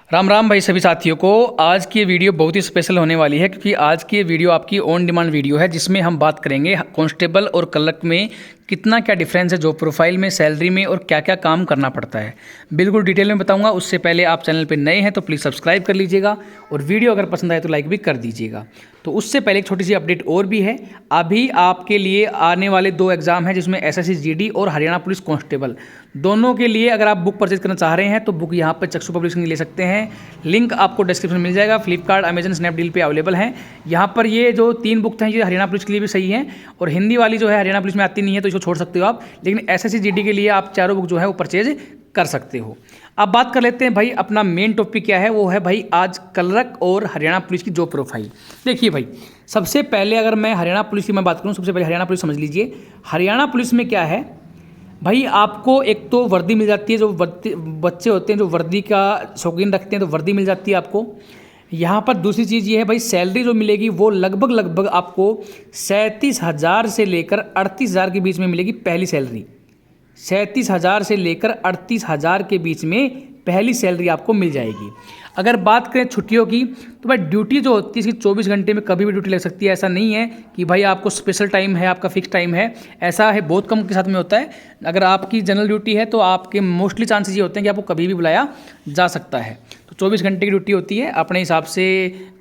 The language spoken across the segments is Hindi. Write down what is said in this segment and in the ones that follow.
राम राम भाई सभी साथियों को। आज की ये वीडियो बहुत ही स्पेशल होने वाली है क्योंकि आज की ये वीडियो आपकी ऑन डिमांड वीडियो है जिसमें हम बात करेंगे कांस्टेबल और क्लर्क में कितना क्या डिफरेंस है, जॉब प्रोफाइल में, सैलरी में और क्या क्या काम करना पड़ता है। बिल्कुल डिटेल में बताऊंगा। उससे पहले आप चैनल पर नए हैं तो प्लीज़ सब्सक्राइब कर लीजिएगा और वीडियो अगर पसंद आए तो लाइक भी कर दीजिएगा। तो उससे पहले एक छोटी सी अपडेट और भी है। अभी आपके लिए आने वाले 2 एग्जाम हैं जिसमें एसएससी जीडी और हरियाणा पुलिस कांस्टेबल दोनों के लिए अगर आप बुक परचेज करना चाह रहे हैं तो बुक यहाँ पर चक्षु पब्लिशिंग ले सकते हैं। लिंक आपको डिस्क्रिप्शन में मिल जाएगा। फ्लिपकार्ट, अमेजन, स्नैपडील पे अवेलेबल हैं। यहाँ पर ये जो 3 बुक हैं ये हरियाणा पुलिस के लिए भी सही हैं और हिंदी वाली जो है हरियाणा पुलिस में आती नहीं है तो इसको छोड़ सकते हो आप, लेकिन एसएससी जीडी के लिए आप चारों बुक जो है वो परचेज कर सकते हो। अब बात कर लेते हैं भाई, अपना मेन टॉपिक क्या है वो है भाई आज क्लर्क और हरियाणा पुलिस की जॉब प्रोफाइल। देखिए भाई, सबसे पहले अगर मैं हरियाणा पुलिस की मैं बात करूँ, सबसे पहले हरियाणा पुलिस समझ लीजिए। हरियाणा पुलिस में क्या है भाई, आपको एक तो वर्दी मिल जाती है, जो बच्चे होते हैं जो वर्दी का शौकीन रखते हैं तो वर्दी मिल जाती है आपको। यहाँ पर दूसरी चीज़ ये है भाई, सैलरी जो मिलेगी वो लगभग आपको 37,000 से लेकर 38,000 के बीच में मिलेगी। पहली सैलरी 37,000 से लेकर 38,000 के बीच में पहली सैलरी आपको मिल जाएगी। अगर बात करें छुट्टियों की तो भाई ड्यूटी जो होती है इसकी 24 घंटे में कभी भी ड्यूटी लग सकती है। ऐसा नहीं है कि भाई आपको स्पेशल टाइम है, आपका फिक्स टाइम है। ऐसा है बहुत कम के साथ में होता है। अगर आपकी जनरल ड्यूटी है तो आपके मोस्टली चांसेस ये होते हैं कि आपको कभी भी बुलाया जा सकता है। तो 24 घंटे की ड्यूटी होती है, अपने हिसाब से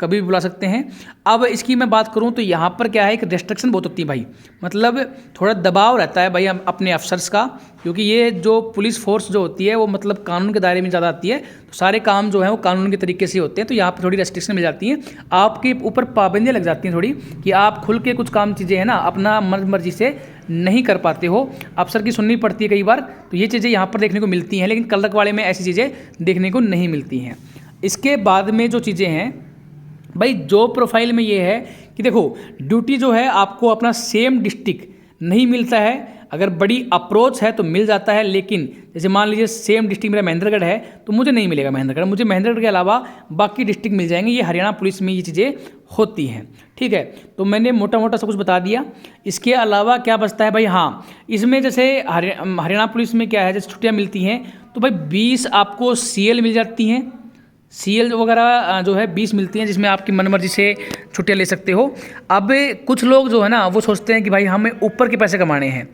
कभी भी बुला सकते हैं। अब इसकी मैं बात करूं तो यहाँ पर क्या है, एक रेस्ट्रिक्शन बहुत होती है भाई, मतलब थोड़ा दबाव रहता है भाई अपने अफसर्स का, क्योंकि ये जो पुलिस फोर्स जो होती है वो मतलब कानून के दायरे में ज़्यादा आती है। तो सारे काम जो है वो कानून के तरीके से होते हैं। तो यहाँ पर थोड़ी रेस्ट्रिक्शन मिल जाती हैं, आपके ऊपर पाबंदियाँ लग जाती हैं थोड़ी, कि आप खुल के कुछ काम चीज़ें हैं ना अपना मर्जी से नहीं कर पाते हो, अफसर की सुननी पड़ती है कई बार। तो ये चीज़ें यहाँ पर देखने को मिलती हैं, लेकिन क्लर्क वाले में ऐसी चीज़ें देखने को नहीं मिलती हैं। इसके बाद में जो चीज़ें हैं भाई, जॉब प्रोफाइल में ये है कि देखो ड्यूटी जो है आपको अपना सेम डिस्ट्रिक्ट नहीं मिलता है। अगर बड़ी अप्रोच है तो मिल जाता है, लेकिन जैसे मान लीजिए सेम डिस्ट्रिक्ट मेरा महेंद्रगढ़ है तो मुझे नहीं मिलेगा महेंद्रगढ़, मुझे महेंद्रगढ़ के अलावा बाकी डिस्ट्रिक्ट मिल जाएंगे। ये हरियाणा पुलिस में ये चीज़ें होती हैं, ठीक है। तो मैंने मोटा मोटा सब कुछ बता दिया। इसके अलावा क्या बचता है भाई, हाँ इसमें जैसे हरियाणा पुलिस में क्या है, जैसे छुट्टियाँ मिलती हैं तो भाई 20 आपको सीएल मिल जाती हैं। सीएल वगैरह जो है 20 मिलती हैं, जिसमें आपकी मनमर्जी से छुट्टियाँ ले सकते हो। अब कुछ लोग जो है ना वो सोचते हैं कि भाई हमें ऊपर के पैसे कमाने हैं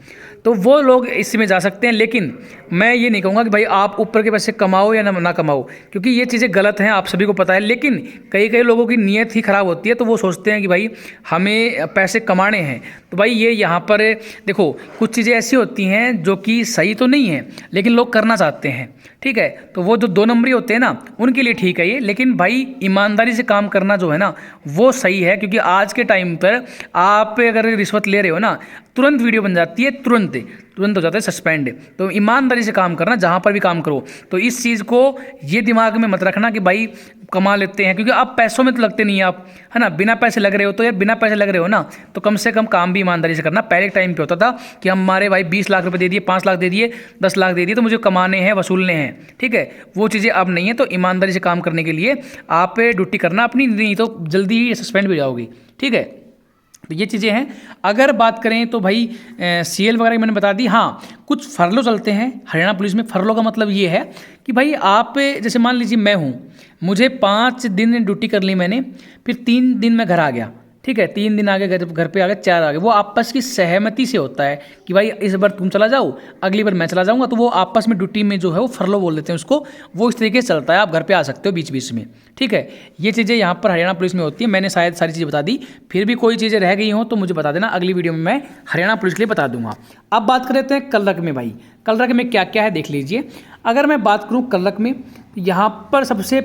तो वो लोग इसमें जा सकते हैं, लेकिन मैं ये नहीं कहूँगा कि भाई आप ऊपर के पैसे कमाओ या ना कमाओ, क्योंकि ये चीज़ें गलत हैं, आप सभी को पता है। लेकिन कई लोगों की नीयत ही ख़राब होती है, तो वो सोचते हैं कि भाई हमें पैसे कमाने हैं। तो भाई ये यहाँ पर देखो कुछ चीज़ें ऐसी होती हैं जो कि सही तो नहीं है लेकिन लोग करना चाहते हैं, ठीक है। तो वो जो 2 नंबरी होते हैं ना उनके लिए ठीक है ये, लेकिन भाई ईमानदारी से काम करना जो है ना वो सही है, क्योंकि आज के टाइम पर आप अगर रिश्वत ले रहे हो ना तुरंत वीडियो बन जाती है, तुरंत हो जाता है सस्पेंड। तो ईमानदारी से काम करना, जहाँ पर भी काम करो। तो इस चीज़ को ये दिमाग में मत रखना कि भाई कमा लेते हैं, क्योंकि आप पैसों में तो लगते नहीं हैं आप, है ना। बिना पैसे लग रहे हो तो यार बिना पैसे लग रहे हो ना तो कम से कम काम भी ईमानदारी से करना। पहले टाइम पे होता था कि हमारे भाई 20 लाख रुपए दे दिए, 5 लाख दे दिए, 10 लाख दे दिए तो मुझे कमाने हैं, वसूलने हैं, ठीक है। वो चीज़ें अब नहीं है। तो ईमानदारी से काम करने के लिए आप ड्यूटी करना अपनी, नहीं तो जल्दी ही सस्पेंड भी हो जाओगी, ठीक है। तो ये चीज़ें हैं। अगर बात करें तो भाई सीएल वगैरह मैंने बता दी। हाँ कुछ फरलो चलते हैं हरियाणा पुलिस में। फरलो का मतलब ये है कि भाई आप जैसे मान लीजिए मैं हूँ, मुझे 5 दिन ड्यूटी कर ली मैंने, फिर 3 दिन मैं घर आ गया, ठीक है। 3 दिन आगे घर पे आ गए, 4 आ गए। वो आपस की सहमति से होता है कि भाई इस बार तुम चला जाओ, अगली बार मैं चला जाऊंगा। तो वो आपस में ड्यूटी में जो है वो फरलो बोल देते हैं उसको। वो इस तरीके से चलता है, आप घर पे आ सकते हो बीच बीच में, ठीक है। ये चीज़ें यहाँ पर हरियाणा पुलिस में होती है। मैंने शायद सारी चीज़ें बता दी, फिर भी कोई चीज़ें रह गई हों तो मुझे बता देना, अगली वीडियो में मैं हरियाणा पुलिस के लिए बता दूंगा। अब बात कर लेते हैं क्लर्क में। भाई क्लर्क में क्या क्या है देख लीजिए। अगर मैं बात करूँ क्लर्क में, यहाँ पर सबसे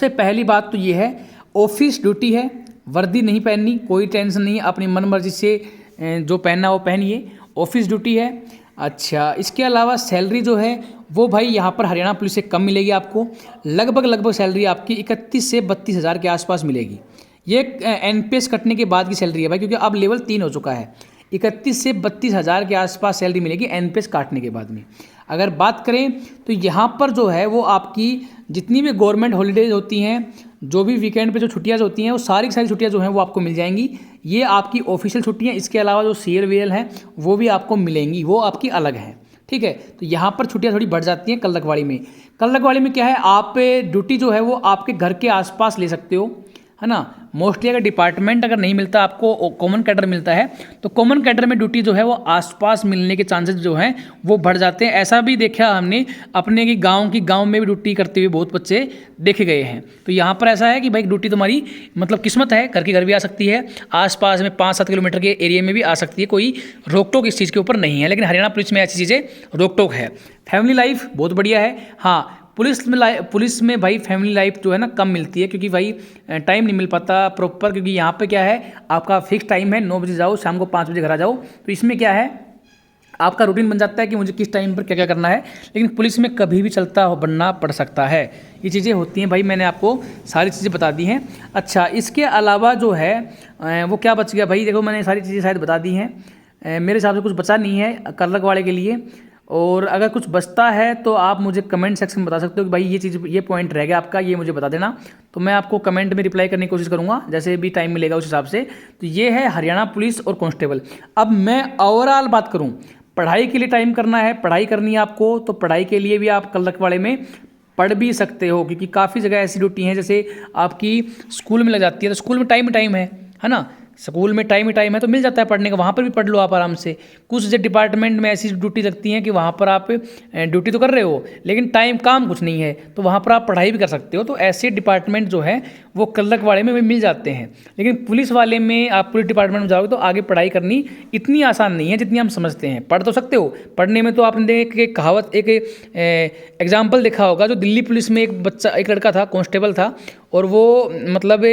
पहली बात तो ये है, ऑफिस ड्यूटी है, वर्दी नहीं पहननी, कोई टेंशन नहीं है, अपनी मन मर्जी से जो पहनना वो पहनिए, ऑफिस ड्यूटी है। अच्छा, इसके अलावा सैलरी जो है वो भाई यहाँ पर हरियाणा पुलिस से कम मिलेगी आपको। लगभग सैलरी आपकी 31 से 32,000 के आसपास मिलेगी। ये एनपीएस कटने के बाद की सैलरी है भाई, क्योंकि अब लेवल 3 हो चुका है। 31 से 32,000 के आसपास सैलरी मिलेगी एनपीएस काटने के बाद में। अगर बात करें तो यहाँ पर जो है वो आपकी जितनी भी गवर्नमेंट हॉलीडेज होती हैं, जो भी वीकेंड पे जो छुट्टियाँ होती हैं, वो सारी की सारी छुट्टियाँ जो हैं वो आपको मिल जाएंगी। ये आपकी ऑफिशियल छुट्टियाँ। इसके अलावा जो सीएल वीएल हैं वो भी आपको मिलेंगी, वो आपकी अलग हैं, ठीक है। तो यहाँ पर छुट्टियाँ थोड़ी बढ़ जाती हैं कल्लकवाड़ी में। कल्लकवाड़ी में क्या है, आप ड्यूटी जो है वो आपके घर के आसपास ले सकते हो, है ना। मोस्टली अगर डिपार्टमेंट अगर नहीं मिलता आपको, कॉमन कैडर मिलता है, तो कॉमन कैडर में ड्यूटी जो है वो आसपास मिलने के चांसेस जो हैं वो बढ़ जाते हैं। ऐसा भी देखा हमने अपने गांव में भी ड्यूटी करते हुए बहुत बच्चे देखे गए हैं। तो यहाँ पर ऐसा है कि भाई ड्यूटी तुम्हारी मतलब किस्मत है, घर के घर भी आ सकती है, आसपास में 5-7 किलोमीटर के एरिया में भी आ सकती है, कोई रोक टोक इस चीज़ के ऊपर नहीं है। लेकिन हरियाणा पुलिस में ऐसी चीज़ें रोक टोक है। फैमिली लाइफ बहुत बढ़िया है। हाँ, पुलिस में भाई फैमिली लाइफ जो है ना कम मिलती है, क्योंकि भाई टाइम नहीं मिल पाता प्रॉपर, क्योंकि यहाँ पे क्या है, आपका फिक्स टाइम है, 9 बजे जाओ, शाम को 5 बजे घर आ जाओ। तो इसमें क्या है, आपका रूटीन बन जाता है कि मुझे किस टाइम पर क्या क्या करना है। लेकिन पुलिस में कभी भी चलता बनना पड़ सकता है, ये चीज़ें होती हैं भाई। मैंने आपको सारी चीज़ें बता दी हैं। अच्छा, इसके अलावा जो है वो क्या बच गया भाई, देखो मैंने सारी चीज़ें शायद बता दी हैं, मेरे हिसाब से कुछ बचा नहीं है कल्लकवाड़े के लिए। और अगर कुछ बचता है तो आप मुझे कमेंट सेक्शन में बता सकते हो कि भाई ये पॉइंट रह गया आपका, ये मुझे बता देना। तो मैं आपको कमेंट में रिप्लाई करने की कोशिश करूंगा, जैसे भी टाइम मिलेगा उस हिसाब से। तो ये है हरियाणा पुलिस और कांस्टेबल। अब मैं ओवरऑल बात करूं, पढ़ाई के लिए टाइम करना है, पढ़ाई करनी है आपको, तो पढ़ाई के लिए भी आप कल्लकवाड़े में पढ़ भी सकते हो, क्योंकि काफ़ी जगह ऐसी ड्यूटी हैं जैसे आपकी स्कूल में लग जाती है, तो स्कूल में टाइम है ना। स्कूल में टाइम है तो मिल जाता है पढ़ने का, वहाँ पर भी पढ़ लो आप आराम से। कुछ जो डिपार्टमेंट में ऐसी ड्यूटी लगती हैं कि वहाँ पर आप ड्यूटी तो कर रहे हो लेकिन काम कुछ नहीं है, तो वहाँ पर आप पढ़ाई भी कर सकते हो। तो ऐसे डिपार्टमेंट जो है वो कल्लकवाड़े में मिल जाते हैं। लेकिन पुलिस वाले में आप पुलिस डिपार्टमेंट में जाओगे तो आगे पढ़ाई करनी इतनी आसान नहीं है जितनी हम समझते हैं। पढ़ तो सकते हो, पढ़ने में तो आपने एक कहावत, एक एग्जाम्पल देखा होगा, जो दिल्ली पुलिस में एक लड़का था, कांस्टेबल था, और वो मतलब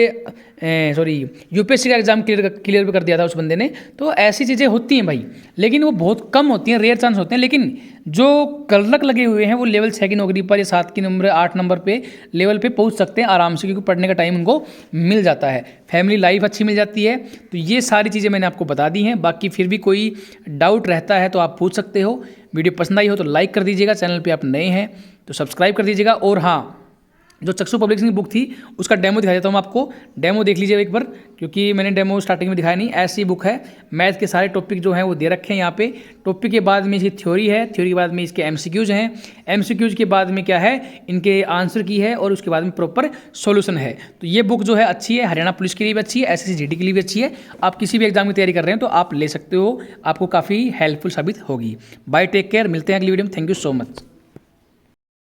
यूपीएससी का एग्जाम क्लियर भी कर दिया था उस बंदे ने। तो ऐसी चीज़ें होती हैं भाई, लेकिन वो बहुत कम होती हैं, रेयर चांस होते हैं। लेकिन जो कल्लक लगे हुए हैं वो लेवल 6 की नौकरी पर या 7 की नंबर 8 नंबर पे लेवल पे पहुंच सकते हैं आराम से, क्योंकि पढ़ने का टाइम उनको मिल जाता है, फैमिली लाइफ अच्छी मिल जाती है। तो ये सारी चीज़ें मैंने आपको बता दी हैं। बाकी फिर भी कोई डाउट रहता है तो आप पूछ सकते हो। वीडियो पसंद आई हो तो लाइक कर दीजिएगा, चैनल पर आप नए हैं तो सब्सक्राइब कर दीजिएगा। और हाँ, जो चक्षु पब्लिशिंग बुक थी उसका डेमो दिखा देता हूँ आपको, डेमो देख लीजिए एक बार, क्योंकि मैंने डेमो स्टार्टिंग में दिखाया नहीं। ऐसी बुक है, मैथ के सारे टॉपिक जो हैं वो दे रखे हैं यहाँ पे। टॉपिक के बाद में इसकी थ्योरी है, थ्योरी के बाद में इसके एमसीक्यूज हैं, एमसीक्यूज के बाद में क्या है, इनके आंसर की है, और उसके बाद में प्रॉपर सॉल्यूशन है। तो ये बुक जो है अच्छी है, हरियाणा पुलिस के लिए भी अच्छी है, एसएससी जीडी के लिए भी अच्छी है। आप किसी भी एग्जाम की तैयारी कर रहे हैं तो आप ले सकते हो, आपको काफ़ी हेल्पफुल साबित होगी। बाय, टेक केयर, मिलते हैं अगली वीडियो में। Thank you so much.